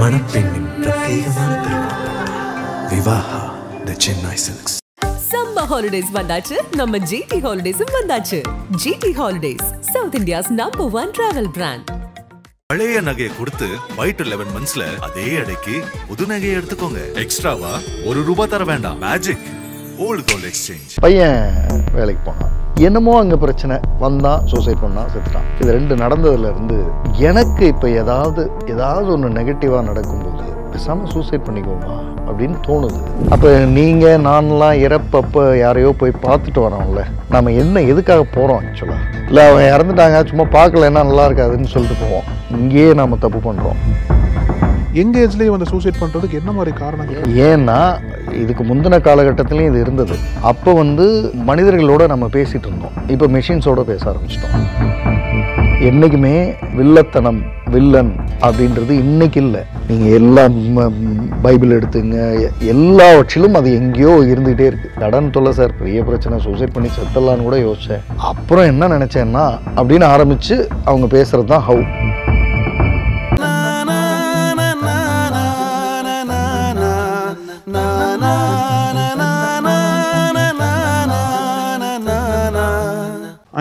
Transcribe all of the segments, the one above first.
மணப்பெண்ணின் பிரத்யேகமான திருமணம் Vivaha the Chennai silks. Summer holidays வந்தாச்சு, நம்ம ஜிடி ஹாலிடேஸும் வந்தாச்சு. GT holidays, south India's #1 travel brand. பழைய நகையை கொடுத்து வைட் 11 monthsல அதே அடைக்கு புது நகையை எடுத்துக்கோங்க. எக்ஸ்ட்ராவா ₹1 தர வேண்டாம். Magic old gold exchange. பையன் வேலைக்கு போனான், என்னமோ அங்கே பிரச்சனை, வந்தான், சூசைட் பண்ணான், செத்துட்டான். இது ரெண்டு நடந்ததுல இருந்து எனக்கு இப்போ ஏதாவது ஒன்று நெகட்டிவாக நடக்கும்போது பேசாமல் சூசைட் பண்ணிக்குவோமா அப்படின்னு தோணுது. அப்போ நீங்கள் நான்லாம் இறப்பப்போ யாரையோ போய் பார்த்துட்டு வரோம்ல, நம்ம எதுக்காக போகிறோம் ஆக்சுவலாக? இல்லை அவன் இறந்துட்டாங்க, சும்மா பார்க்கலன்னா நல்லா இருக்காதுன்னு சொல்லிட்டு போவோம். இங்கேயே நாம் தப்பு பண்ணுறோம். எங்க ஏஜ்லேயே வந்து சூசைட் பண்ணுறதுக்கு என்ன மாதிரி காரணங்கள்? ஏன்னா இதுக்கு முந்தின காலகட்டத்திலையும் இது இருந்தது. அப்போ மனிதர்களோட நம்ம பேசிகிட்டு இருந்தோம், இப்போ மெஷின்ஸோட பேச ஆரம்பிச்சிட்டோம். என்றைக்குமே வில்லத்தனம், வில்லன் அப்படின்றது இன்னைக்கு இல்லை. நீங்கள் எல்லாம் பைபிள் எடுத்துங்க, எல்லாவற்றிலும் அது எங்கேயோ இருந்துகிட்டே இருக்குது. கடன் தொல்லை சார், பெரிய பிரச்சனை, சூசைட் பண்ணி செத்தலான்னு கூட யோசித்தேன். அப்புறம் என்ன நினச்சேன்னா அப்படின்னு ஆரம்பித்து அவங்க பேசுகிறது தான் ஹவு.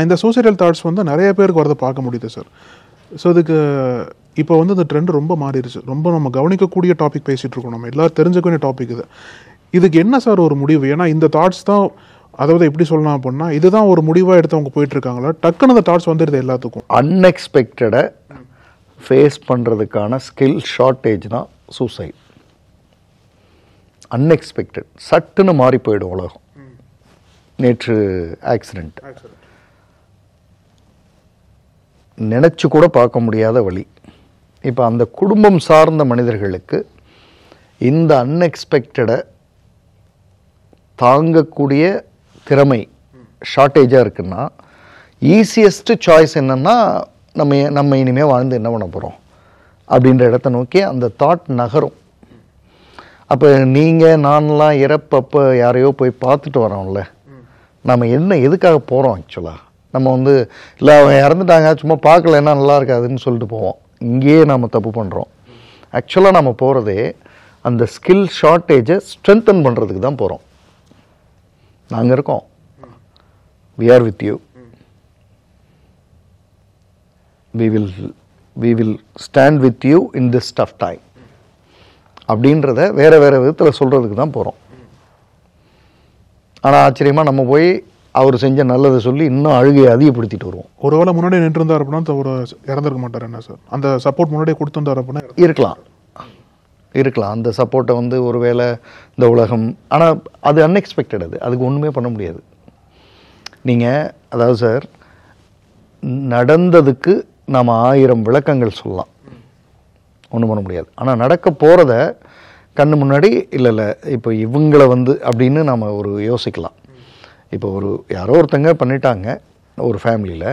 இந்த சூசைடல் தாட்ஸ் வந்து நிறைய பேருக்கு வரதை பார்க்க முடியுது சார். ஸோ இதுக்கு இப்போ இந்த ட்ரெண்ட் ரொம்ப மாறிடுச்சு. ரொம்ப நம்ம கவனிக்கக்கூடிய டாபிக் பேசிகிட்டு இருக்கோம், நம்ம எல்லோரும் தெரிஞ்சுக்கக்கூடிய டாபிக் இது. இதுக்கு என்ன சார் ஒரு முடிவு? ஏன்னா இந்த தாட்ஸ் தான், அதாவது எப்படி சொல்லலாம் அப்படின்னா, இதுதான் ஒரு முடிவாக எடுத்து அவங்க போயிட்டுருக்காங்களா, டக்குன்னு அந்த தாட்ஸ் வந்துடுது எல்லாத்துக்கும். அன்எக்ஸ்பெக்டடை ஃபேஸ் பண்ணுறதுக்கான ஸ்கில் ஷார்ட்டேஜ் தான் சூசைட். அன்எக்ஸ்பெக்டட், சட்டுன்னு மாறி போயிடும் உலகம். நேற்று ஆக்சிடெண்ட், நினச்சி கூட பார்க்க முடியாத வழி. இப்போ அந்த குடும்பம் சார்ந்த மனிதர்களுக்கு இந்த அன்எக்ஸ்பெக்டடை தாங்கக்கூடிய திறமை ஷார்ட்டேஜாக இருக்குன்னா, ஈஸியஸ்ட்டு சாய்ஸ் என்னென்னா நம்ம இனிமேல் வாழ்ந்து என்ன பண்ண போகிறோம் அப்படின்ற இடத்த நோக்கி அந்த தாட் நகரும். அப்போ நீங்கள் நான்லாம் இறப்பப்போ யாரையோ போய் பார்த்துட்டு வரோம்ல, நம்ம எதுக்காக போகிறோம் ஆக்சுவலாக? நம்ம இல்லை அவன் இறந்துட்டாங்க, சும்மா பார்க்கலன்னா நல்லா இருக்காதுன்னு சொல்லிட்டு போவோம். இங்கேயே நாம் தப்பு பண்ணுறோம். ஆக்சுவலாக நம்ம போகிறதே அந்த ஸ்கில் ஷார்ட்டேஜை ஸ்ட்ரென்தன் பண்ணுறதுக்கு தான் போகிறோம். நாங்கள் இருக்கோம், we are with you, we will stand with you in this tough time அப்படின்றத வேறு விதத்தில் சொல்கிறதுக்கு தான் போகிறோம். ஆனால் ஆச்சரியமாக நம்ம போய் அவர் செஞ்ச நல்லதை சொல்லி இன்னும் அழுகையை அதிகப்படுத்திட்டு வருவோம். ஒருவேளை முன்னாடி நின்றுருந்தார் அப்படின்னா அவர் இறந்துருக்க மாட்டார். என்ன சார், அந்த சப்போர்ட் முன்னாடியே கொடுத்துருந்தார் அப்படின்னா இருக்கலாம் அந்த சப்போர்ட்டை ஒருவேளை இந்த உலகம், ஆனால் அது அன்எக்ஸ்பெக்டட், அதுக்கு ஒன்றுமே பண்ண முடியாது. நீங்கள் அதாவது சார், நடந்ததுக்கு நாம் 1000 விளக்கங்கள் சொல்லலாம், ஒன்றும் பண்ண முடியாது. ஆனால் நடக்க போகிறத கண்ணு முன்னாடி இல்லை இப்போ இவங்களை அப்படின்னு நாம் ஒரு யோசிக்கலாம். இப்போ யாரோ ஒருத்தங்க பண்ணிட்டாங்க ஒரு ஃபேமிலியில்,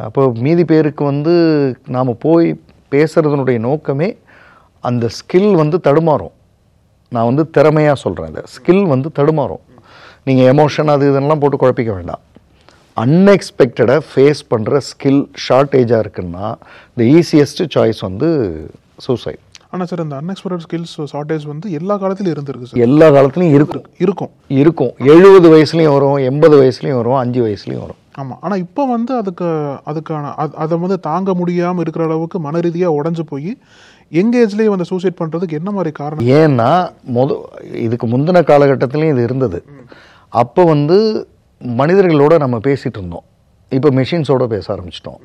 அப்போ மீதி பேருக்கு நாம் போய் பேசுகிறதுனுடைய நோக்கமே அந்த ஸ்கில் தடுமாறும். நான் திறமையாக சொல்கிறேன், இந்த ஸ்கில் தடுமாறும். நீங்கள் எமோஷன் அது இதெல்லாம் போட்டு குழப்பிக்க வேண்டாம். அன்எக்ஸ்பெக்டடை ஃபேஸ் பண்ணுற ஸ்கில் ஷார்ட்டேஜாக இருக்குன்னா த ஈஸியஸ்ட் சாய்ஸ் சூசைட். ஆனால் சார், இந்த அன்எக்ஸ்பெக்டட் ஸ்கில்ஸ் ஷார்ட்டேஜ் எல்லா காலத்திலும் இருந்திருக்கு சார். எல்லா காலத்துலையும் இருக்கும் 70 வயசுலையும் வரும், 80 வயசுலையும் வரும், 5 வயசுலையும் வரும். ஆமாம். ஆனால் இப்போ அதுக்கான அதை தாங்க முடியாமல் இருக்கிற அளவுக்கு மன ரீதியாக உடஞ்சி போய் எங்கள் ஏஜ்லேயே சூசைட் பண்ணுறதுக்கு என்ன மாதிரி காரணம்? ஏன்னா இதுக்கு முந்தின காலகட்டத்திலையும் இது இருந்தது. அப்போ மனிதர்களோட நம்ம பேசிகிட்டு இருந்தோம், இப்போ மெஷின்ஸோட பேச ஆரம்பிச்சிட்டோம்.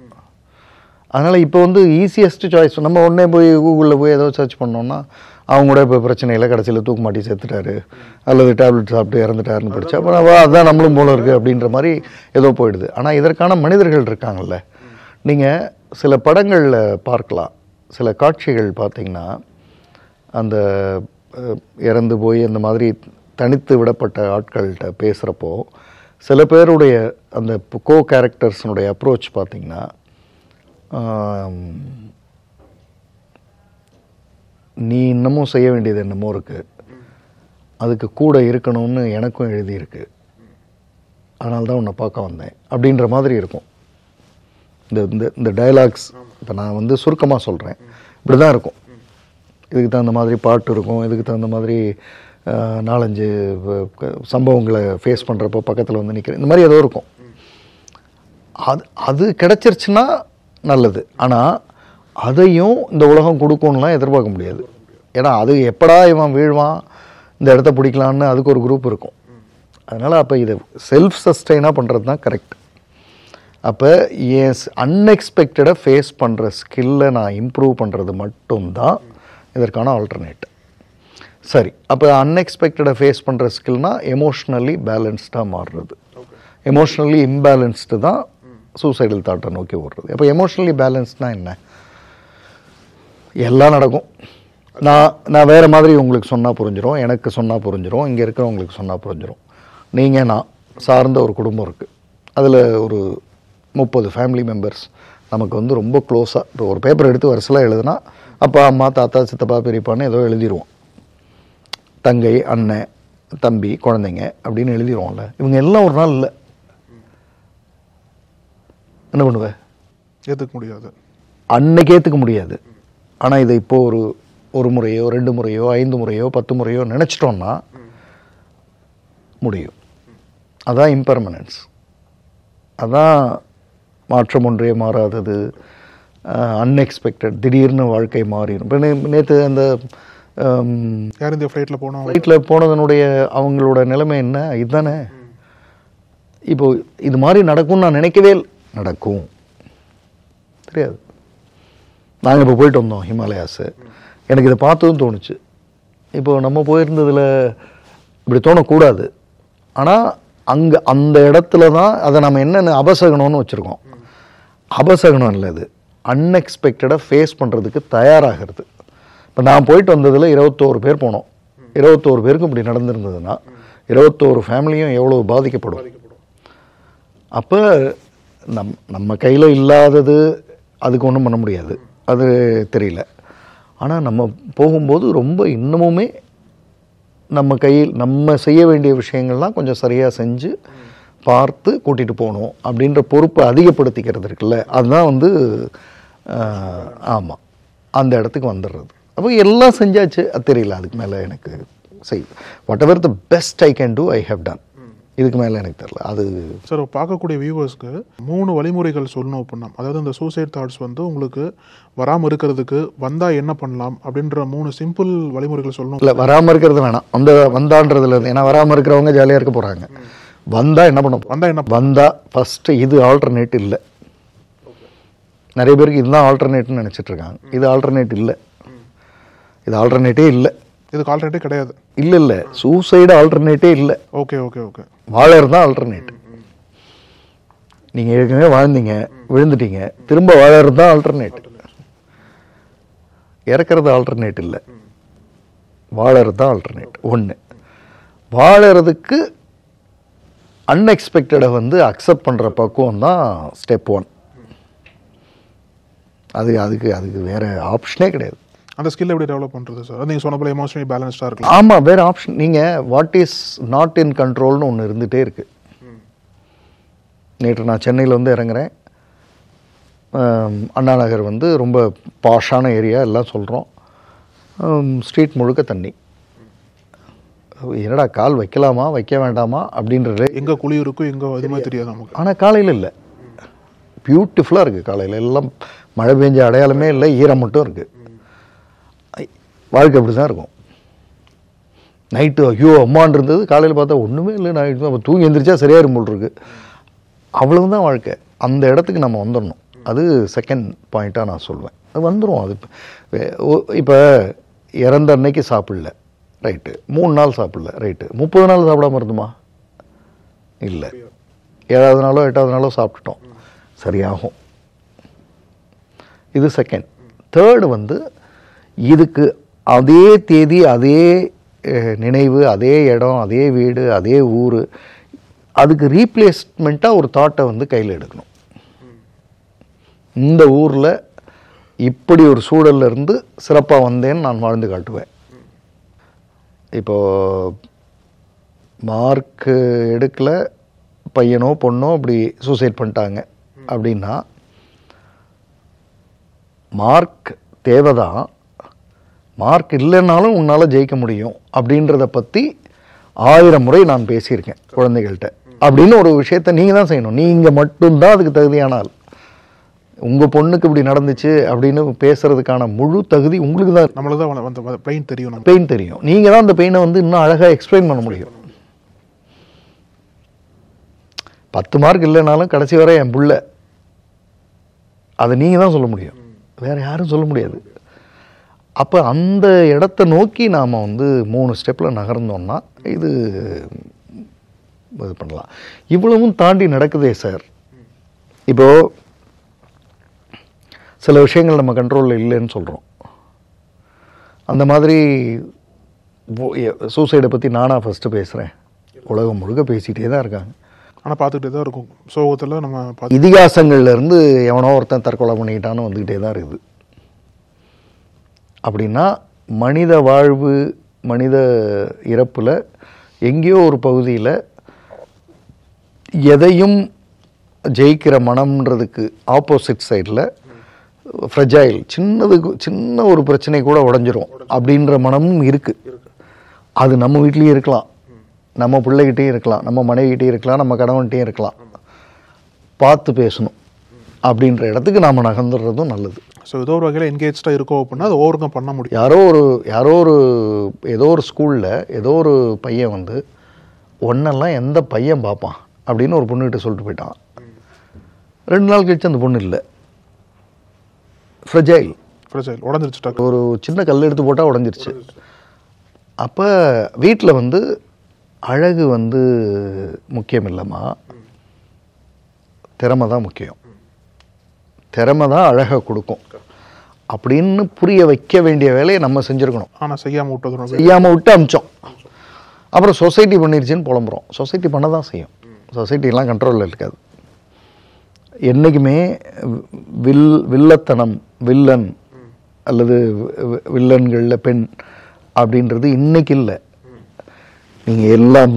அதனால் இப்போ ஈஸியஸ்ட் சாய்ஸ், நம்ம உடனே போய் கூகுளில் போய் ஏதோ சர்ச் பண்ணோம்னா அவங்க கூட இப்போ பிரச்சனையில் கடைசியில் தூக்கு மாட்டி செத்துட்டாரு அல்லது டேப்லெட் சாப்பிட்டு இறந்துட்டாருன்னு படித்தா அப்புறம் அதுதான் நம்மளும் போல இருக்குது அப்படின்ற மாதிரி ஏதோ போயிடுது. ஆனால் இதற்கான மனிதர்கள் இருக்காங்கல்ல. நீங்கள் சில படங்களில் பார்க்கலாம், சில காட்சிகள் பார்த்திங்கன்னா அந்த இறந்து போய் அந்த மாதிரி தனித்து விடப்பட்ட ஆட்கள்கிட்ட பேசுகிறப்போ சில பேருடைய அந்த கோ கேரக்டர்ஸினுடைய அப்ரோச் பார்த்திங்கன்னா, நீ இன்னமும் செய்ய வேண்டியது என்னமோ இருக்குது, அதுக்கு கூட இருக்கணும்னு எனக்கும் எழுதியிருக்கு, அதனால தான் உன்னை பார்க்க வந்தேன் அப்படின்ற மாதிரி இருக்கும். இந்த டயலாக்ஸ் இப்போ நான் சுருக்கமாக சொல்கிறேன், இப்படி தான் இருக்கும். இதுக்கு தகுந்த மாதிரி பாட்டு இருக்கும், இதுக்கு தகுந்த மாதிரி 4-5 சம்பவங்களை ஃபேஸ் பண்ணுறப்போ பக்கத்தில் வந்து நிற்கிறேன், இந்த மாதிரி ஏதோ இருக்கும். அது கிடச்சிருச்சுன்னா நல்லது. ஆனால் அதையும் இந்த உலகம் கொடுக்கணும்லாம் எதிர்பார்க்க முடியாது. ஏன்னா அது எப்படா இவன் வீழ்வான், இந்த இடத்த பிடிக்கலான்னு அதுக்கு ஒரு குரூப் இருக்கும். அதனால் அப்போ இதை செல்ஃப் சஸ்டெயினாக பண்ணுறது தான் கரெக்ட். அப்போ என் அன்எக்ஸ்பெக்டடாக ஃபேஸ் பண்ணுற ஸ்கில்லை நான் இம்ப்ரூவ் பண்ணுறது மட்டும்தான் இதற்கான ஆல்டர்னேட். சரி, அப்போ அன்எக்ஸ்பெக்டடாக ஃபேஸ் பண்ணுற ஸ்கில்னால் எமோஷ்னலி பேலன்ஸ்டாக மாறுறது. எமோஷ்னலி இம்பேலன்ஸ்டு தான் சூசைடல் தாட்டை நோக்கி ஓடுறது. அப்போ எமோஷ்னலி பேலன்ஸ்னால் என்ன? எல்லாம் நடக்கும். நான் வேறு மாதிரி உங்களுக்கு சொன்னால் புரிஞ்சிடும், எனக்கு சொன்னால் புரிஞ்சிடும், இங்கே இருக்கிறவங்களுக்கு சொன்னால் புரிஞ்சிடும். நீங்கள் நான் சார்ந்த ஒரு குடும்பம் இருக்குது, அதில் ஒரு 30 ஃபேமிலி மெம்பர்ஸ் நமக்கு வந்து ரொம்ப க்ளோஸாக. இப்போ ஒரு பேப்பர் எடுத்து வரிசலாக எழுதுனா அப்பா, அம்மா, தாத்தா, சித்தப்பா, பெரியப்பான்னு ஏதோ எழுதிடுவோம். தங்கை, அண்ணன், தம்பி, குழந்தைங்க அப்படின்னு எழுதிடுவோம்ல. இவங்க எல்லாம் ஒரு நாள் இல்லை, என்ன பண்ணுவேன்? ஏற்றுக்க முடியாது, அன்னைக்கு ஏற்றுக்க முடியாது. ஆனால் இதை இப்போது ஒரு முறையோ 2 முறையோ 5 முறையோ 10 முறையோ நினச்சிட்டோன்னா முடியும். அதான் இம்பர்மனன்ஸ், அதான் மாற்றம் ஒன்றே மாறாதது, அன்எக்ஸ்பெக்டட். திடீர்னு வாழ்க்கை மாறிடும். இப்போ நேற்று அந்த யார் இந்த ஃப்ளைட்டில் போனதனுடைய அவங்களோட நிலைமை என்ன? இதுதானே. இப்போ இது மாதிரி நடக்கும்னு நான் நினைக்கவே நடக்கும் தெரியாது. நாங்கள் இப்போ போயிட்டு வந்தோம் ஹிமாலயாஸு, எனக்கு இதை பார்த்ததும் தோணுச்சு. இப்போது நம்ம போயிருந்ததில் இப்படி தோணக்கூடாது. ஆனால் அங்கே அந்த இடத்துல தான் அதை நம்ம என்னென்ன அபசகனம்னு வச்சுருக்கோம். அபசகனம் இல்லை, அது அன்எக்ஸ்பெக்டடாக ஃபேஸ் பண்ணுறதுக்கு தயாராகிறது. இப்போ நான் போயிட்டு வந்ததில் 21 பேர் போனோம். 21 பேருக்கு இப்படி நடந்திருந்ததுன்னா 21 ஃபேமிலியும் எவ்வளோ பாதிக்கப்படும். அப்போ நம்ம கையில் இல்லாதது அதுக்கு ஒன்றும் பண்ண முடியாது, அது தெரியல. ஆனால் நம்ம போகும்போது ரொம்ப இன்னமுமே நம்ம கையில் நம்ம செய்ய வேண்டிய விஷயங்கள்லாம் கொஞ்சம் சரியாக செஞ்சு பார்த்து கூட்டிகிட்டு போகணும் அப்படின்ற பொறுப்பை அதிகப்படுத்திக்கிறது இருக்குல்ல, அதுதான் வந்து ஆமாம் அந்த இடத்துக்கு வந்துடுறது. அப்போ எல்லாம் செஞ்சாச்சு, அது தெரியல. அதுக்கு மேலே எனக்கு whatever the best I can do I have done. இதுக்கு மேலே எனக்கு தெரியல. அது சார் பார்க்கக்கூடிய வியூவர்ஸ்க்கு 3 வழிமுறைகள் சொல்லணும் அப்படின்னா, அதாவது இந்த சூசைட் தாட்ஸ் வந்து உங்களுக்கு வராமல் இருக்கிறதுக்கு வந்தால் என்ன பண்ணலாம் அப்படின்ற 3 சிம்பிள் வழிமுறைகள் சொல்லணும். இல்லை, வராமல் இருக்கிறது வேணாம், வந்தான்றதுல இருந்து. ஏன்னா வராமல் இருக்கிறவங்க ஜாலியாக இருக்க போகிறாங்க. வந்தால் என்ன பண்ண வந்தால் ஃபஸ்ட்டு இது ஆல்டர்னேட் இல்லை. நிறைய பேருக்கு இதுதான் ஆல்டர்னேட்னு நினச்சிட்டு இருக்காங்க. இது ஆல்டர்னேட் இல்லை, இது ஆல்டர்னேட்டே இல்லை. இதுக்கு ஆல்டர்னேட்டே கிடையாது. இல்லை, சூசைடு ஆல்டர்னேட்டே இல்லை. ஓகே ஓகே ஓகே வாழறது தான் ஆல்டர்னேட். நீங்கள் ஏற்கனவே வாழ்ந்தீங்க, விழுந்துட்டீங்க, திரும்ப வாழறது தான் ஆல்டர்னேட். இறக்கிறது ஆல்டர்னேட் இல்லை, வாழறது தான் ஆல்டர்னேட். ஒன்று, வாழறதுக்கு அன்எக்ஸ்பெக்டடை வந்து அக்செப்ட் பண்ணுற பக்குவம் தான் ஸ்டெப் 1. அதுக்கு வேறு ஆப்ஷனே கிடையாது. அந்த ஸ்கில் எப்படி டெவலப் பண்ணுறது சார்? நீங்கள் சொன்ன போல எமோஷனலி பேலன்ஸ்டாக இருக்கலாம். ஆமாம், வேறு ஆப்ஷன். நீங்கள் வாட் இஸ் நாட் இன் கண்ட்ரோல்னு ஒன்று இருந்துகிட்டே இருக்குது. நேற்று நான் சென்னையில் வந்து இறங்குறேன். அண்ணா நகர் வந்து ரொம்ப பாஷான ஏரியா, எல்லாம் சொல்கிறோம். ஸ்ட்ரீட் முழுக்க தண்ணி. என்னடா கால் வைக்கலாமா வைக்க வேண்டாமா அப்படின்றது. எங்கே குழி இருக்கும் எங்கே எதுவுமே தெரியாது நமக்கு. ஆனால் காலையில் இல்லை, பியூட்டிஃபுல்லாக இருக்குது. காலையில் எல்லாம் மழை பெஞ்ச அடையாளமே இல்லை, ஈரம் மட்டும் இருக்குது. வாழ்க்கை அப்படி தான் இருக்கும். நைட்டு ஐயோ அம்மான் இருந்தது, காலையில் பார்த்தா ஒன்றுமே இல்லை, நைட்டு அப்போ தூங்கி எந்திரிச்சா சரியாக போல் இருக்கு. அவ்வளவுதான் வாழ்க்கை. அந்த இடத்துக்கு நம்ம வந்துடணும். அது செகண்ட் பாயிண்ட்டாக நான் சொல்வேன். அது வந்துடும். அது இப்போ இறந்த அன்னைக்கு சாப்பிடல, ரைட்டு. 3 நாள் சாப்பிடல, ரைட்டு. 30 நாள் சாப்பிடாம இருந்துமா? இல்லை. 7வது நாளோ 8வது நாளோ சாப்பிட்டுட்டோம், சரியாகும். இது செகண்ட். தேர்டு வந்து இதுக்கு அதே தேதி, அதே நினைவு, அதே இடம், அதே வீடு, அதே ஊர், அதுக்கு ரீப்ளேஸ்மெண்ட்டாக ஒரு தாட்டை வந்து கையில் எடுக்கணும். இந்த ஊரில் இப்படி ஒரு சூழலில் இருந்து சிறப்பாக வந்தேன்னு நான் வாழ்ந்து காட்டுவேன். இப்போது மார்க் எடுக்கல, பையனோ பொண்ணோ அப்படி சூசைட் பண்ணிட்டாங்க அப்படின்னா, மார்க் தேவைதான், மார்க் இல்லைன்னாலும் உன்னால் ஜெயிக்க முடியும் அப்படின்றத பற்றி 1000 முறை நான் பேசியிருக்கேன் குழந்தைகள்கிட்ட. அப்படின்னு ஒரு விஷயத்த நீங்கள் தான் செய்யணும். நீங்கள் மட்டும்தான் அதுக்கு தகுதியான ஆள். உங்கள் பொண்ணுக்கு இப்படி நடந்துச்சு அப்படின்னு பேசுறதுக்கான முழு தகுதி உங்களுக்கு தான். நம்மளுக்கு தான் பெயின் தெரியும். பெயின் தெரியும். நீங்கள் தான் அந்த பெயினை வந்து இன்னும் அழகாக எக்ஸ்பிளைன் பண்ண முடியும். 10 மார்க் இல்லைனாலும் கடைசி வரை என் புள்ள, அதை நீங்கள் தான் சொல்ல முடியும், வேறு யாரும் சொல்ல முடியாது. அப்போ அந்த இடத்த நோக்கி நாம் வந்து 3 ஸ்டெப்பில் நகர்ந்தோம்னா இது பண்ணலாம். இவ்வளவும் தாண்டி நடக்குதே சார். இப்போது சில விஷயங்கள் நம்ம கண்ட்ரோலில் இல்லைன்னு சொல்கிறோம். அந்த மாதிரி சூசைடை பற்றி நானாக ஃபஸ்ட்டு பேசுகிறேன், உலகம் முழுக்க பேசிகிட்டே தான் இருக்காங்க. ஆனால் பார்த்துக்கிட்டே தான் இருக்கும். சோகத்தில் நம்ம இதிகாசங்கள்லேருந்து எவனோ ஒருத்தன் தற்கொலை பண்ணிக்கிட்டான்னு வந்துக்கிட்டே தான் இருக்குது. அப்படின்னா மனித வாழ்வு, மனித இறப்பில் எங்கேயோ ஒரு பகுதியில் எதையும் ஜெயிக்கிற மனம்ன்றதுக்கு ஆப்போசிட் சைடில் ஃப்ரெஜைல், சின்ன ஒரு பிரச்சனை கூட உடஞ்சிரும் அப்படின்ற மனமும் இருக்குது. அது நம்ம வீட்லேயும் இருக்கலாம், நம்ம பிள்ளைகிட்டையும் இருக்கலாம், நம்ம மனைவிகிட்டையும் இருக்கலாம், நம்ம கணவன்கிட்டையும் இருக்கலாம். பார்த்து பேசணும் அப்படின்ற இடத்துக்கு நாம் நகர்ந்துடுறதும் நல்லது. ஸோ ஏதோ ஒரு வகையில் என்கேஜாக இருக்கோம் அப்படின்னா அதை ஓவர் கம் பண்ண முடியும். ஏதோ ஒரு ஸ்கூலில் ஏதோ ஒரு பையன் வந்து ஒன்னெல்லாம் எந்த பையன் பார்ப்பான் அப்படின்னு ஒரு பொண்ணுகிட்ட சொல்லிட்டு போயிட்டான். 2 நாள் கழிச்சு அந்த பொண்ணு இல்லை, ஃப்ரெஜைல் உடஞ்சிருச்சு. ஒரு சின்ன கல் எடுத்து போட்டால் உடஞ்சிருச்சு. அப்போ வீட்டில் வந்து அழகு வந்து முக்கியம் இல்லைம்மா, திறமை தான் முக்கியம், திறமை தான் அழகை கொடுக்கும் அப்படின்னு புரிய வைக்க வேண்டிய வேலையை நம்ம செஞ்சுருக்கணும். ஆனால் செய்யாமல் விட்டு அமிச்சோம். அப்புறம் சொசைட்டி பண்ணிருச்சுன்னு புலம்புறோம். சொசைட்டி பண்ண தான் செய்யும். சொசைட்டிலாம் கண்ட்ரோலில் இருக்காது. என்றைக்குமே வில்லத்தனம், வில்லன் அல்லது வில்லன்களில் பெண் அப்படின்றது இன்னைக்கு இல்லை. நீங்கள் எல்லாம்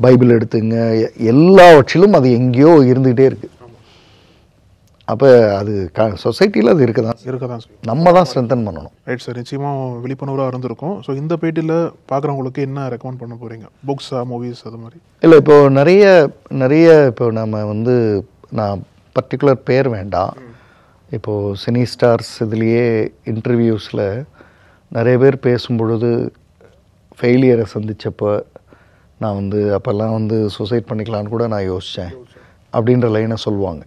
பைபிள் எடுத்துங்க, எல்லாவற்றிலும் அது எங்கேயோ இருந்துக்கிட்டே இருக்குது. அப்போ அது சொசைட்டியில் அது இருக்க தான் நம்ம தான் ஸ்ட்ரென்தன் பண்ணணும். ரைட் சார், நிச்சயமாக விழிப்புணர்வாக இருந்திருக்கும். ஸோ இந்த பேட்டியில் பார்க்குறவங்களுக்கு என்ன ரெக்கமெண்ட் பண்ண போகிறீங்க? புக்ஸா, மூவிஸ், அது மாதிரி? இல்லை, இப்போது நிறைய இப்போ நம்ம வந்து நான் பர்டிகுலர் பேர் வேண்டாம். இப்போது சினி ஸ்டார்ஸ் இதுலேயே இன்டர்வியூஸில் நிறைய பேர் பேசும்பொழுது ஃபெயிலியரை சந்தித்தப்போ நான் வந்து அப்போல்லாம் வந்து சூசைட் பண்ணிக்கலான்னு கூட நான் யோசித்தேன் அப்படின்ற லைனை சொல்லுவாங்க.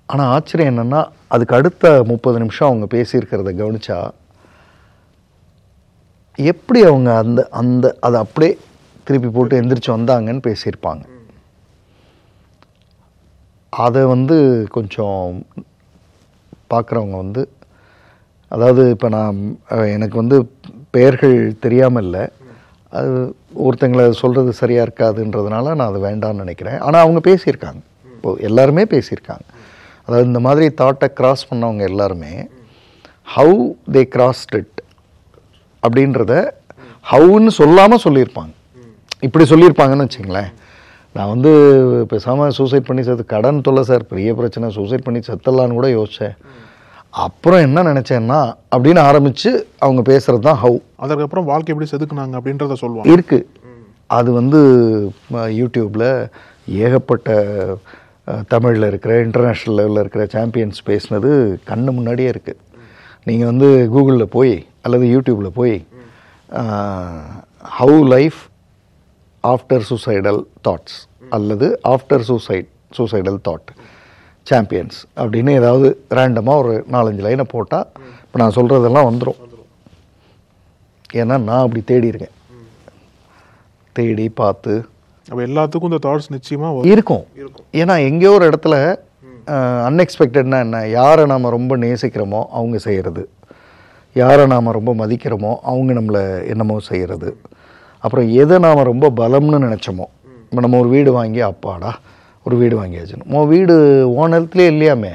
ஆனால் ஆச்சரியம் என்னென்னா அதுக்கு அடுத்த 30 நிமிஷம் அவங்க பேசியிருக்கிறத கவனித்தா எப்படி அவங்க அதை அப்படியே திருப்பி போட்டு எந்திரிச்சு வந்தாங்கன்னு பேசியிருப்பாங்க. அதை வந்து கொஞ்சம் பார்க்குறவங்க வந்து, அதாவது இப்போ எனக்கு வந்து பெயர்கள் தெரியாமல் இல்லை, அது ஒருத்தங்களை சொல்கிறது சரியாக இருக்காதுன்றதுனால நான் அது வேண்டான்னு நினைக்கிறேன். ஆனால் அவங்க பேசியிருக்காங்க, இப்போது எல்லாருமே பேசியிருக்காங்க. அதாவது இந்த மாதிரி தாட்டை கிராஸ் பண்ணவங்க எல்லாருமே ஹவு தே கிராஸ்ட் இட் அப்படின்றத ஹவுன்னு சொல்லாமல் சொல்லியிருப்பாங்க. இப்படி சொல்லியிருப்பாங்கன்னு வச்சுங்களேன். நான் வந்து பேசாமல் சூசைட் பண்ணி கடன் தொல்லை சார், பெரிய பிரச்சனை, சூசைட் பண்ணி செத்தலான்னு கூட யோசித்தேன். அப்புறம் என்ன நினச்சேன்னா அப்படின்னு ஆரம்பித்து அவங்க பேசுகிறது தான் ஹவு. அதுக்கப்புறம் வாழ்க்கை எப்படி செதுக்குனாங்க அப்படின்றத சொல்லுவாங்க. இருக்குது. அது வந்து யூடியூப்பில் ஏகப்பட்ட தமிழில் இருக்கிற, இன்டர்நேஷ்னல் லெவலில் இருக்கிற சாம்பியன்ஸ் பேசினது கண்ணு முன்னாடியே இருக்குது. நீங்கள் வந்து கூகுளில் போய் அல்லது யூடியூப்பில் போய் how life after suicidal thoughts அல்லது ஆஃப்டர் சூசைடல் தாட் சாம்பியன்ஸ் அப்படின்னு ஏதாவது ரேண்டமாக ஒரு 4-5 லைனை போட்டால் இப்போ நான் சொல்கிறதெல்லாம் வந்துடும். ஏன்னா நான் அப்படி தேடி பார்த்து அப்போ எல்லாத்துக்கும் இந்த தாட்ஸ் நிச்சயமாக இருக்கும். ஏன்னா எங்கேயோ ஒரு இடத்துல அன்எக்ஸ்பெக்டட்னா என்ன, யாரை நாம் ரொம்ப நேசிக்கிறோமோ அவங்க செய்கிறது, யாரை நாம் ரொம்ப மதிக்கிறோமோ அவங்க நம்மளை என்னமோ செய்கிறது, அப்புறம் எதை நாம் ரொம்ப பலம்னு நினச்சோமோ. இப்போ நம்ம ஒரு வீடு வாங்கி அப்பாடா ஒரு வீடு வாங்கியாச்சுன்னு வீடு ஓனத்துலேயே இல்லையாமே,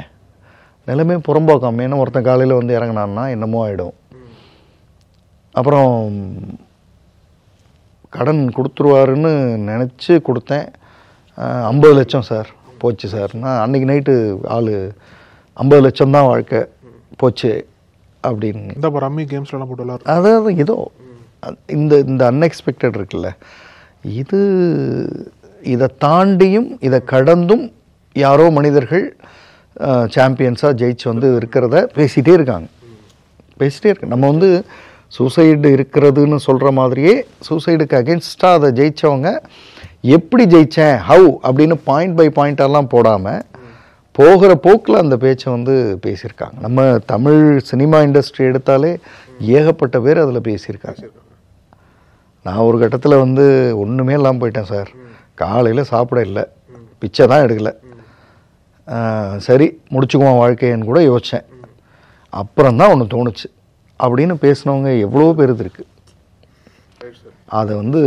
நிலைமை புறம்போக்காமேன்னு ஒருத்தன் காலையில் வந்து இறங்கினான்னா என்னமோ ஆகிடும். அப்புறம் கடன் கொடுத்துருவாருன்னு நினச்சி கொடுத்தேன், 50 லட்சம் சார் போச்சு சார். நான் அன்றைக்கி நைட்டு 50 லட்சம் தான் வாழ்க்கை போச்சு அப்படின்னு. இந்த ரம்மி கேம்ஸ்லாம் போட்டு விளாட்றோம். அதாவது ஏதோ இந்த அன்எக்ஸ்பெக்டட் இருக்குல்ல, இதை தாண்டியும் இதை கடந்தும் யாரோ மனிதர்கள் சாம்பியன்ஸாக ஜெயிச்சு வந்து இருக்கிறத பேசிகிட்டே இருக்காங்க. நம்ம வந்து சூசைடு இருக்கிறதுன்னு சொல்கிற மாதிரியே சூசைடுக்கு அகென்ஸ்டாக அதை ஜெயித்தவங்க எப்படி ஜெயித்தேன் ஹவு அப்படின்னு பாயிண்ட் பை பாயிண்டெல்லாம் போடாமல் போகிற போக்கில் அந்த பேச்சை வந்து பேசியிருக்காங்க. நம்ம தமிழ் சினிமா இண்டஸ்ட்ரி எடுத்தாலே ஏகப்பட்ட பேர் அதில் பேசியிருக்காங்க. நான் ஒரு கட்டத்தில் வந்து ஒன்றுமே இல்லாமல் போயிட்டேன் சார். காலையில் சாப்பிட இல்லை, பிச்சை தான் எடுக்கலை, சரி முடிச்சுக்குவோம் வாழ்க்கைன்னு கூட யோசித்தேன். அப்புறம்தான் ஒன்று தோணுச்சு அப்படின்னு பேசினவங்க எவ்வளோ பேர் இருக்குது. அதை வந்து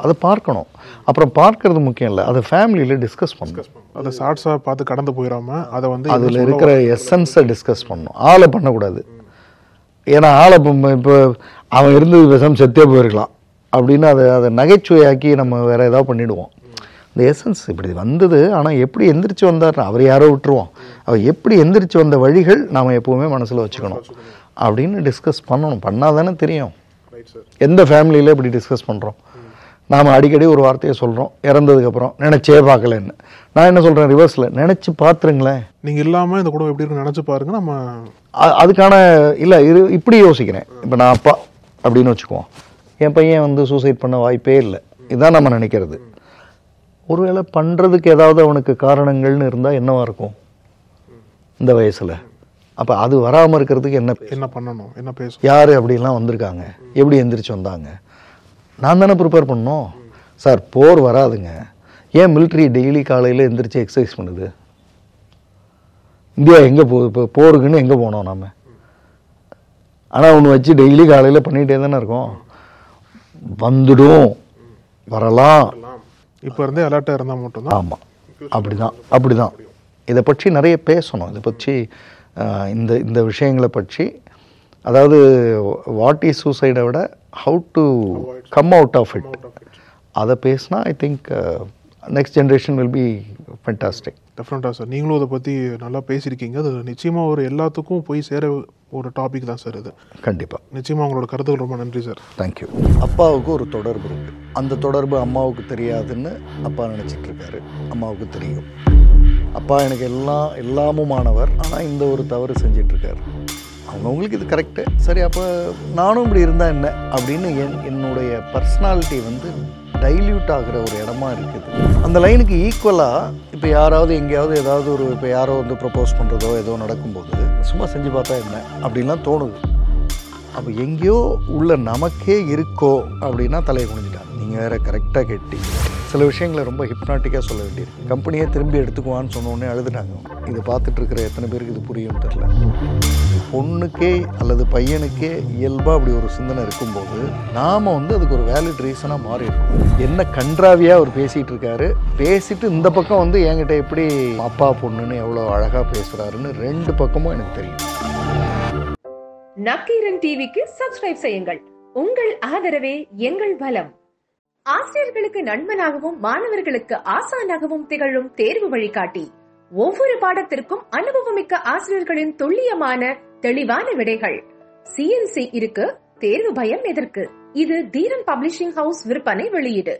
அதை பார்க்கணும். அப்புறம் பார்க்கறது முக்கியம் இல்லை, அதை ஃபேமிலியில் டிஸ்கஸ் பண்ணணும். அதை ஷார்ட்ஸாக பார்த்து கடந்து போயிடாமல் அதை வந்து அதில் இருக்கிற எசன்ஸை டிஸ்கஸ் பண்ணணும். ஆளை பண்ணக்கூடாது. ஏன்னா ஆளை இப்போ அவன் இருந்து விஷம் செத்தே போயிருக்கலாம் அப்படின்னு அதை நகைச்சுவையாக்கி நம்ம வேறு ஏதாவது பண்ணிவிடுவோம். இந்த எசன்ஸ் இப்படி வந்தது, ஆனால் எப்படி எந்திரிச்சு வந்தார் அவர் யாரோ விட்டுருவோம். அவர் எப்படி எந்திரிச்சு வந்த வழிகள் நாம் எப்போவுமே மனசில் வச்சுக்கணும் அப்படின்னு டிஸ்கஸ் பண்ணணும். பண்ணால் தானே தெரியும். எந்த ஃபேமிலியில் இப்படி டிஸ்கஸ் பண்ணுறோம்? நாம் அடிக்கடி ஒரு வார்த்தையை சொல்கிறோம், இறந்ததுக்கப்புறம் நினச்சே பார்க்கலன்னு. நான் என்ன சொல்கிறேன், ரிவர்ஸில் நினச்சி பார்த்துருங்களேன். நீங்கள் இல்லாமல் இந்த குடும்பம் எப்படி இருக்குன்னு நினச்சி பாருங்க. நம்ம அதுக்கான இல்லை இப்படி யோசிக்கிறேன். இப்போ நான் அப்பா அப்படின்னு வச்சுக்குவோம், என் பையன் வந்து சூசைட் பண்ண வாய்ப்பே இல்லை, இதுதான் நம்ம நினைக்கிறது. ஒருவேளை பண்ணுறதுக்கு ஏதாவது அவனுக்கு காரணங்கள்னு இருந்தால் என்னவா இருக்கும் இந்த வயசில்? அப்போ அது வராமல் இருக்கிறதுக்கு என்ன பண்ணணும், என்ன பேசணும், யார் அப்படிலாம் வந்திருக்காங்க, எப்படி எந்திரிச்சு வந்தாங்க, நான் தானே ப்ரிப்பேர் பண்ணோம். சார் போர் வராதுங்க, ஏன் மிலிட்ரி டெய்லி காலையில் எந்திரிச்சு எக்ஸசைஸ் பண்ணுது? இந்தியா எங்கே இப்போ போருக்குன்னு எங்கே போனோம் நாம்? ஆனால் ஒன்று வச்சு டெய்லி காலையில் பண்ணிகிட்டே தானே இருக்கோம். வந்துடும், வரலாம், இப்போ இருந்தே அலர்ட்டாக இருந்தால் மட்டும்தான். ஆமாம், அப்படிதான் இதை பற்றி நிறைய பேசணும். இதை பற்றி இந்த விஷயங்களை பற்றி, அதாவது வாட் இஸ் சூசைடை விட how to come out of it, அதை பேசினா I think next generation will be fantastic. டெஃபினட்டாக சார், நீங்களும் அதை பற்றி நல்லா பேசியிருக்கீங்க. அது நிச்சயமாக ஒரு எல்லாத்துக்கும் போய் சேர ஒரு டாபிக் தான் சார் இது. கண்டிப்பாக, நிச்சயமாக உங்களோட கருத்துக்கள் ரொம்ப நன்றி சார். தேங்க்யூ. அப்பாவுக்கு ஒரு தொடர்பு இருக்குது, அந்த தொடர்பு அம்மாவுக்கு தெரியாதுன்னு அப்பா நினச்சிட்டு இருக்காரு. அம்மாவுக்கு தெரியும். அப்பா எனக்கு எல்லாமுமானவர், ஆனால் இந்த ஒரு தவறு செஞ்சிட்ருக்காரு. அவங்கவுங்களுக்கு இது கரெக்டு, சரி அப்போ நானும் இப்படி இருந்தால் என்ன அப்படின்னு என்னுடைய பர்சனாலிட்டி வந்து டைல்யூட் ஆகிற ஒரு இடமா இருக்குது. அந்த லைனுக்கு ஈக்குவலாக இப்போ யாராவது எங்கேயாவது ஏதாவது ஒரு இப்போ யாரோ வந்து ப்ரப்போஸ் பண்ணுறதோ ஏதோ நடக்கும்போது சும்மா செஞ்சு பார்த்தா என்ன அப்படின்லாம் தோணுது. அப்போ எங்கேயோ உள்ள நமக்கே இருக்கோ அப்படின்னா தலையை குனிஞ்சிட்டாங்க. நீங்கள் வேறு கரெக்டாக கேட்டி சில விஷயங்களை ரொம்ப ஹிப்னாட்டிக்காக சொல்ல வேண்டியிருக்கு. கம்பெனியே திரும்பி எடுத்துக்குவான்னு சொன்னோடனே அழுதுட்டாங்க. இதை பார்த்துட்டு இருக்கிற எத்தனை பேருக்கு இது புரியும்னு தெரில. பொண்ணுக்கே அல்லது பையனுக்கே இயல்பாக அப்படி ஒரு சிந்தனை இருக்கும்போது நாம் வந்து அதுக்கு ஒரு வேலிட் ரீசனாக மாறிடும். என்ன கன்றாவியாக அவர் பேசிகிட்டு இருக்காரு, பேசிட்டு இந்த பக்கம் வந்து என்கிட்ட எப்படி அப்பா பொண்ணுன்னு எவ்வளோ அழகாக பேசுகிறாருன்னு ரெண்டு பக்கமும் எனக்கு தெரியும். நக்கீரன் டிவிக்கு சப்ஸ்கிரைப் செய்யுங்கள். உங்கள் ஆதரவே எங்கள் பலம். ஆசிரியர்களுக்கு நண்பனாகவும் மாணவர்களுக்கு ஆசானாகவும் திகழும் தேர்வு வழிகாட்டி. ஒவ்வொரு பாடத்திற்கும் அனுபவமிக்க ஆசிரியர்களின் துல்லியமான தெளிவான விடைகள். CNC இருக்கு, தேர்வு பயம் எதற்கு? இது தீரன் பப்ளிஷிங் ஹவுஸ் விற்பனை வெளியீடு.